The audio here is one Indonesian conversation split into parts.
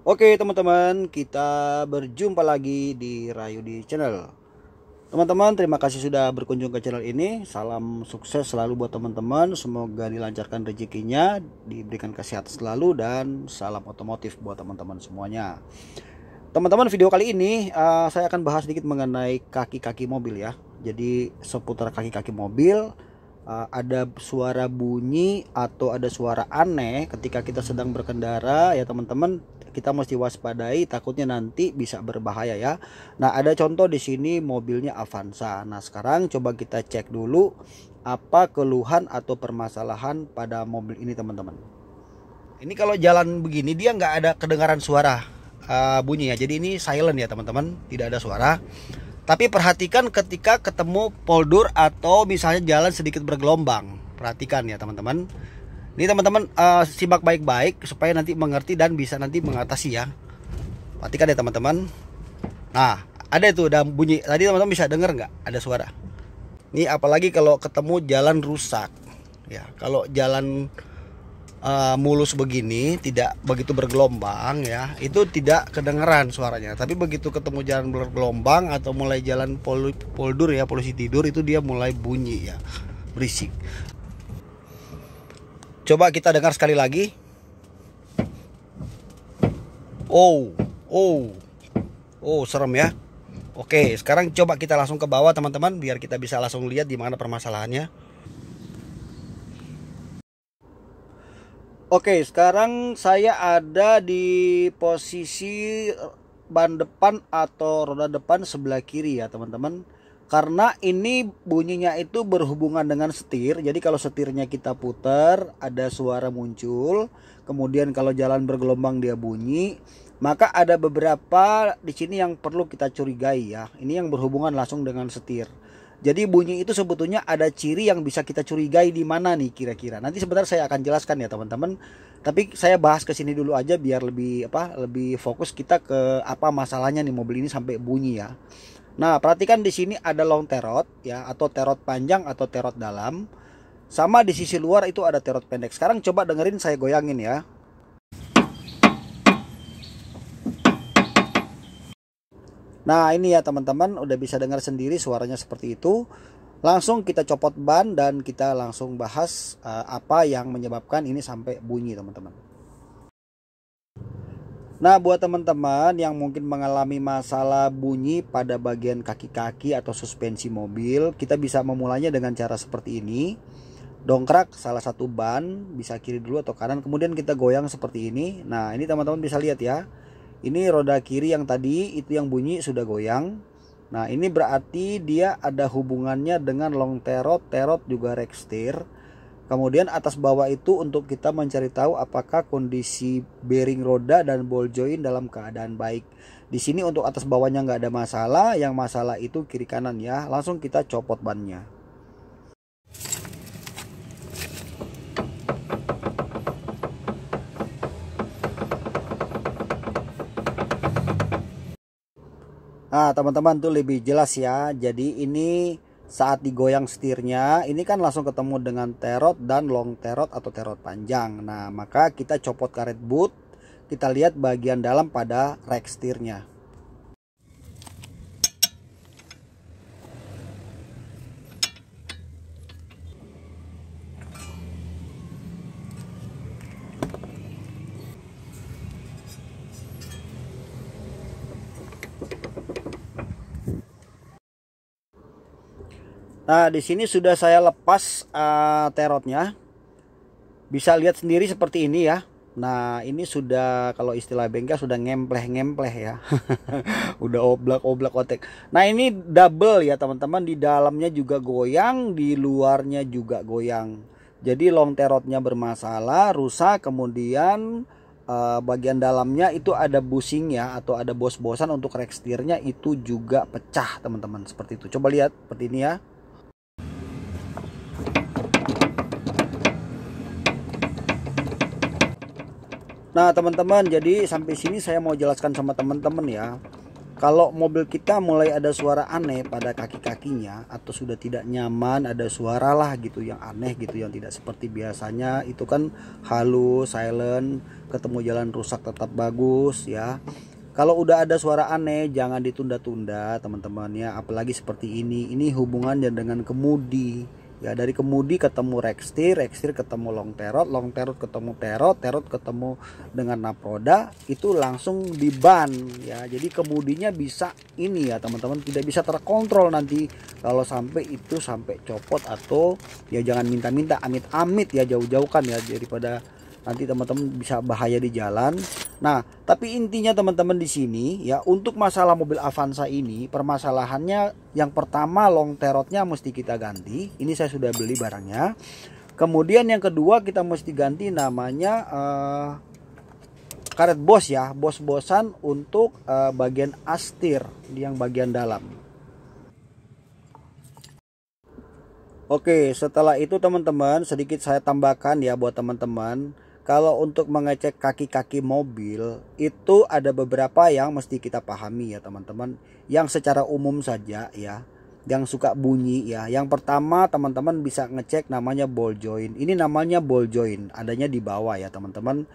Oke teman-teman, kita berjumpa lagi di Rayudi Channel. Teman-teman, terima kasih sudah berkunjung ke channel ini. Salam sukses selalu buat teman-teman. Semoga dilancarkan rezekinya, diberikan kesehatan selalu, dan salam otomotif buat teman-teman semuanya. Teman-teman, video kali ini saya akan bahas sedikit mengenai kaki-kaki mobil ya. Jadi seputar kaki-kaki mobil, ada suara bunyi atau ada suara aneh ketika kita sedang berkendara ya teman-teman, kita mesti waspadai, takutnya nanti bisa berbahaya ya. Nah, ada contoh di sini mobilnya Avanza. Nah, sekarang coba kita cek dulu apa keluhan atau permasalahan pada mobil ini teman-teman. Ini kalau jalan begini dia nggak ada kedengaran suara bunyi ya. Jadi ini silent ya teman-teman, tidak ada suara. Tapi perhatikan ketika ketemu poldur atau misalnya jalan sedikit bergelombang. Perhatikan ya teman-teman. Ini teman-teman simak baik-baik supaya nanti mengerti dan bisa nanti mengatasi ya. Perhatikan ya teman-teman. Nah, ada itu udah bunyi. Tadi teman-teman bisa dengar nggak? Ada suara. Ini apalagi kalau ketemu jalan rusak. Ya, kalau jalan mulus begini tidak begitu bergelombang ya, itu tidak kedengeran suaranya. Tapi begitu ketemu jalan bergelombang atau mulai jalan poldur ya, polisi tidur, itu dia mulai bunyi ya, berisik. Coba kita dengar sekali lagi. Oh, oh, oh, serem ya. Oke, sekarang coba kita langsung ke bawah teman-teman, biar kita bisa langsung lihat di mana permasalahannya. Oke, sekarang saya ada di posisi ban depan atau roda depan sebelah kiri ya teman-teman. Karena ini bunyinya itu berhubungan dengan setir. Jadi kalau setirnya kita putar, ada suara muncul. Kemudian kalau jalan bergelombang dia bunyi. Maka ada beberapa di sini yang perlu kita curigai ya. Ini yang berhubungan langsung dengan setir. Jadi bunyi itu sebetulnya ada ciri yang bisa kita curigai di mana nih kira-kira. Nanti sebentar saya akan jelaskan ya teman-teman. Tapi saya bahas ke sini dulu aja biar lebih fokus kita ke apa masalahnya nih mobil ini sampai bunyi ya. Nah, perhatikan di sini ada long terot ya, atau terot panjang atau terot dalam. Sama di sisi luar itu ada terot pendek. Sekarang coba dengerin saya goyangin ya. Nah, ini ya teman-teman, udah bisa dengar sendiri suaranya seperti itu. Langsung kita copot ban dan kita langsung bahas apa yang menyebabkan ini sampai bunyi teman-teman. Nah, buat teman-teman yang mungkin mengalami masalah bunyi pada bagian kaki-kaki atau suspensi mobil, kita bisa memulainya dengan cara seperti ini. Dongkrak salah satu ban, bisa kiri dulu atau kanan, kemudian kita goyang seperti ini. Nah, ini teman-teman bisa lihat ya. Ini roda kiri yang tadi itu yang bunyi sudah goyang. Nah, ini berarti dia ada hubungannya dengan long terot, terot juga rekstir. Kemudian atas bawah itu untuk kita mencari tahu apakah kondisi bearing roda dan ball joint dalam keadaan baik. Di sini untuk atas bawahnya nggak ada masalah, yang masalah itu kiri kanan ya. Langsung kita copot bannya. Nah teman-teman tuh lebih jelas ya. Jadi ini saat digoyang setirnya, ini kan langsung ketemu dengan terot dan long terot atau terot panjang. Nah maka kita copot karet boot, kita lihat bagian dalam pada rek setirnya. Nah di sini sudah saya lepas terotnya. Bisa lihat sendiri seperti ini ya. Nah ini sudah, kalau istilah bengkel sudah ngempleh-ngempleh ya. Udah oblak-oblak otek. Nah ini double ya teman-teman. Di dalamnya juga goyang, di luarnya juga goyang. Jadi long terotnya bermasalah, rusak. Kemudian bagian dalamnya itu ada bushing ya, atau ada bos-bosan untuk rek setirnya itu juga pecah teman-teman. Seperti itu. Coba lihat seperti ini ya. Nah teman-teman, jadi sampai sini saya mau jelaskan sama teman-teman ya. Kalau mobil kita mulai ada suara aneh pada kaki-kakinya atau sudah tidak nyaman, ada suara lah gitu yang aneh gitu, yang tidak seperti biasanya, itu kan halus, silent, ketemu jalan rusak tetap bagus ya. Kalau udah ada suara aneh jangan ditunda-tunda teman-teman ya, apalagi seperti ini hubungannya dengan kemudi. Ya, dari kemudi ketemu rekstir, rekstir ketemu long terot ketemu terot ketemu dengan naproda, itu langsung di ban ya. Jadi kemudinya bisa ini ya teman-teman, tidak bisa terkontrol nanti kalau sampai itu sampai copot, atau ya jangan minta-minta, amit-amit ya, jauh-jauhkan ya, daripada nanti teman-teman bisa bahaya di jalan. Nah, tapi intinya teman-teman di sini ya, untuk masalah mobil Avanza ini permasalahannya yang pertama long terotnya mesti kita ganti. Ini saya sudah beli barangnya. Kemudian yang kedua kita mesti ganti namanya karet bos ya, bos-bosan untuk bagian astir yang bagian dalam. Oke, setelah itu teman-teman sedikit saya tambahkan ya buat teman-teman. Kalau untuk mengecek kaki-kaki mobil itu ada beberapa yang mesti kita pahami ya teman-teman. Yang secara umum saja ya, yang suka bunyi ya. Yang pertama teman-teman bisa ngecek namanya ball joint. Ini namanya ball joint, adanya di bawah ya teman-teman.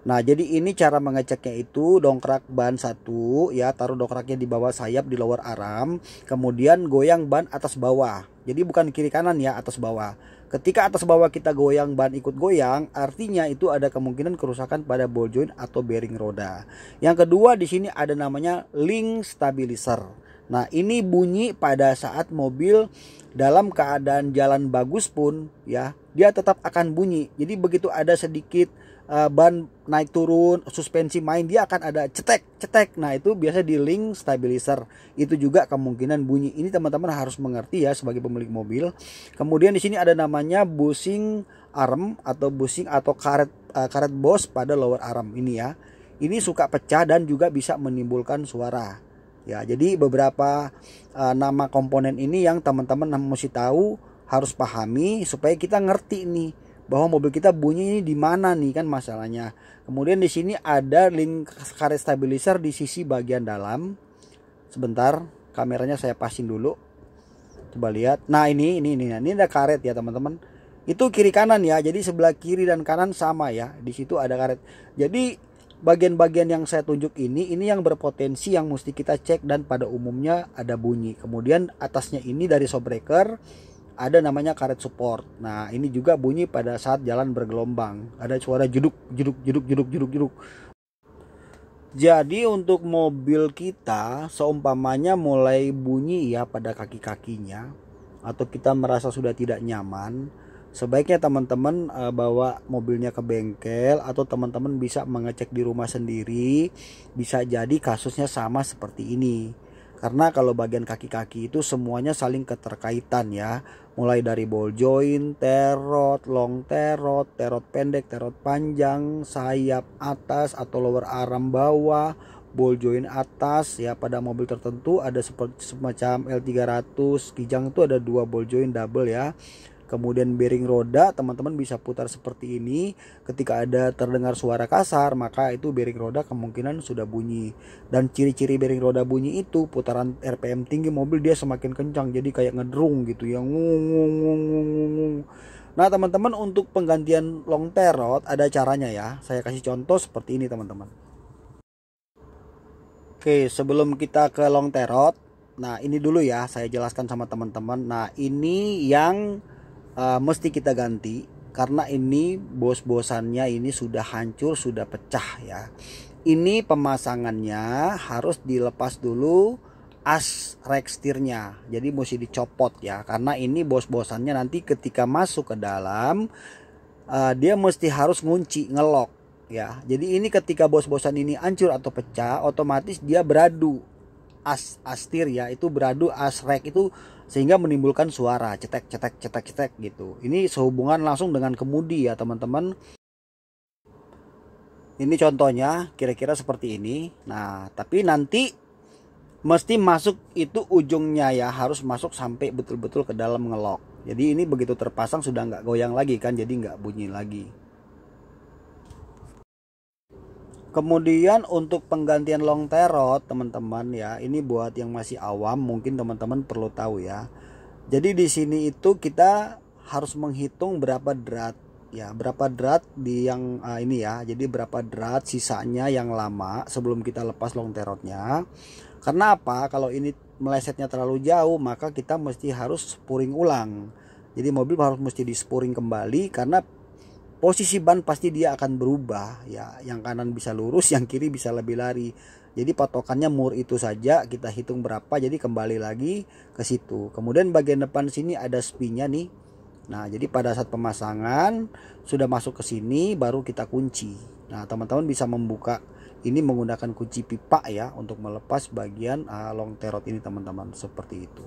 Nah, jadi ini cara mengeceknya itu dongkrak ban satu ya, taruh dongkraknya di bawah sayap di lower arm, kemudian goyang ban atas bawah. Jadi bukan kiri kanan ya, atas bawah. Ketika atas bawah kita goyang, ban ikut goyang, artinya itu ada kemungkinan kerusakan pada ball joint atau bearing roda. Yang kedua di sini ada namanya link stabilizer. Nah, ini bunyi pada saat mobil dalam keadaan jalan bagus pun ya, dia tetap akan bunyi. Jadi begitu ada sedikit ban naik turun, suspensi main, dia akan ada cetek. Nah, itu biasa di link stabilizer. Itu juga kemungkinan bunyi. Ini teman-teman harus mengerti ya sebagai pemilik mobil. Kemudian di sini ada namanya bushing arm atau bushing atau karet bos pada lower arm ini ya. Ini suka pecah dan juga bisa menimbulkan suara. Ya, jadi beberapa nama komponen ini yang teman-teman mesti tahu, harus pahami supaya kita ngerti nih bahwa mobil kita bunyi ini di mana nih kan masalahnya. Kemudian di sini ada link karet stabilizer di sisi bagian dalam. Sebentar, kameranya saya pasin dulu. Coba lihat. Nah, ini ada karet ya, teman-teman. Itu kiri kanan ya. Jadi sebelah kiri dan kanan sama ya. Di situ ada karet. Jadi bagian-bagian yang saya tunjuk ini yang berpotensi yang mesti kita cek dan pada umumnya ada bunyi. Kemudian atasnya ini dari shock breaker ada namanya karet support. Nah, ini juga bunyi pada saat jalan bergelombang. Ada suara jeduk. Jadi untuk mobil kita seumpamanya mulai bunyi ya pada kaki-kakinya, atau kita merasa sudah tidak nyaman, sebaiknya teman-teman bawa mobilnya ke bengkel, atau teman-teman bisa mengecek di rumah sendiri. Bisa jadi kasusnya sama seperti ini. Karena kalau bagian kaki-kaki itu semuanya saling keterkaitan ya. Mulai dari ball joint, terot, long terot, terot pendek, terot panjang, sayap atas atau lower arm bawah, ball joint atas ya. Pada mobil tertentu ada seperti semacam L300 Kijang itu ada 2 ball joint double ya. Kemudian bearing roda teman-teman bisa putar seperti ini. Ketika ada terdengar suara kasar, maka itu bearing roda kemungkinan sudah bunyi. Dan ciri-ciri bearing roda bunyi itu putaran RPM tinggi mobil dia semakin kencang, jadi kayak ngedrung gitu yang ngung. Nah, teman-teman untuk penggantian long terot ada caranya ya. Saya kasih contoh seperti ini teman-teman. Oke, sebelum kita ke long terot, nah ini dulu ya saya jelaskan sama teman-teman. Nah, ini yang mesti kita ganti karena ini bos-bosannya ini sudah hancur, sudah pecah ya. Ini pemasangannya harus dilepas dulu as rekstirnya, jadi mesti dicopot ya, karena ini bos-bosannya nanti ketika masuk ke dalam dia mesti harus ngunci, ngelok ya. Jadi ini ketika bos-bosan ini hancur atau pecah, otomatis dia beradu astir ya, itu beradu as rek itu, sehingga menimbulkan suara cetek gitu. Ini sehubungan langsung dengan kemudi ya teman-teman. Ini contohnya kira-kira seperti ini. Nah, tapi nanti mesti masuk itu ujungnya ya, harus masuk sampai betul-betul ke dalam ngelok. Jadi ini begitu terpasang sudah nggak goyang lagi kan, jadi nggak bunyi lagi. Kemudian untuk penggantian long terot teman-teman ya, ini buat yang masih awam mungkin teman-teman perlu tahu ya. Jadi di sini itu kita harus menghitung berapa drat ya, berapa drat di yang ini ya. Jadi berapa drat sisanya yang lama sebelum kita lepas long terotnya. Karena apa? Kalau ini melesetnya terlalu jauh maka kita mesti harus spuring ulang. Jadi mobil harus mesti di spuring kembali karena posisi ban pasti dia akan berubah ya, yang kanan bisa lurus, yang kiri bisa lebih lari. Jadi patokannya mur itu saja, kita hitung berapa, jadi kembali lagi ke situ. Kemudian bagian depan sini ada spinnya nih. Nah, jadi pada saat pemasangan sudah masuk ke sini baru kita kunci. Nah, teman-teman bisa membuka ini menggunakan kunci pipa ya untuk melepas bagian long terot ini teman-teman, seperti itu.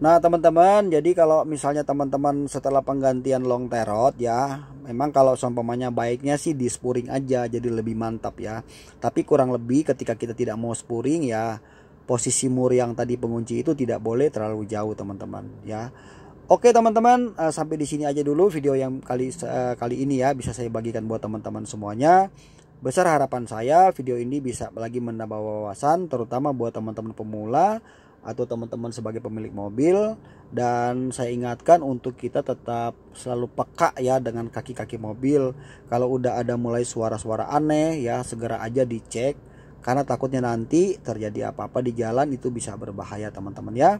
Nah teman-teman, jadi kalau misalnya teman-teman setelah penggantian long terot ya, memang kalau seumpamanya baiknya sih di spuring aja, jadi lebih mantap ya. Tapi kurang lebih ketika kita tidak mau spuring ya, posisi mur yang tadi pengunci itu tidak boleh terlalu jauh teman-teman ya. Oke teman-teman, sampai di sini aja dulu video yang kali ini ya, bisa saya bagikan buat teman-teman semuanya. Besar harapan saya video ini bisa lagi menambah wawasan, terutama buat teman-teman pemula atau teman-teman sebagai pemilik mobil. Dan saya ingatkan untuk kita tetap selalu peka ya dengan kaki-kaki mobil. Kalau udah ada mulai suara-suara aneh ya, segera aja dicek, karena takutnya nanti terjadi apa-apa di jalan itu bisa berbahaya teman-teman ya.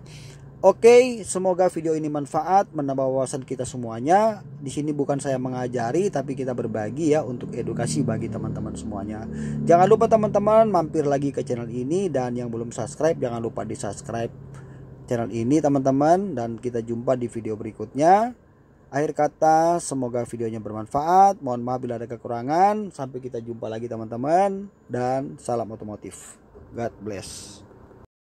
Oke, semoga video ini manfaat, menambah wawasan kita semuanya. Di sini bukan saya mengajari, tapi kita berbagi ya untuk edukasi bagi teman-teman semuanya. Jangan lupa teman-teman mampir lagi ke channel ini, dan yang belum subscribe jangan lupa di subscribe channel ini teman-teman. Dan kita jumpa di video berikutnya. Akhir kata, semoga videonya bermanfaat. Mohon maaf bila ada kekurangan. Sampai kita jumpa lagi teman-teman, dan salam otomotif. God bless.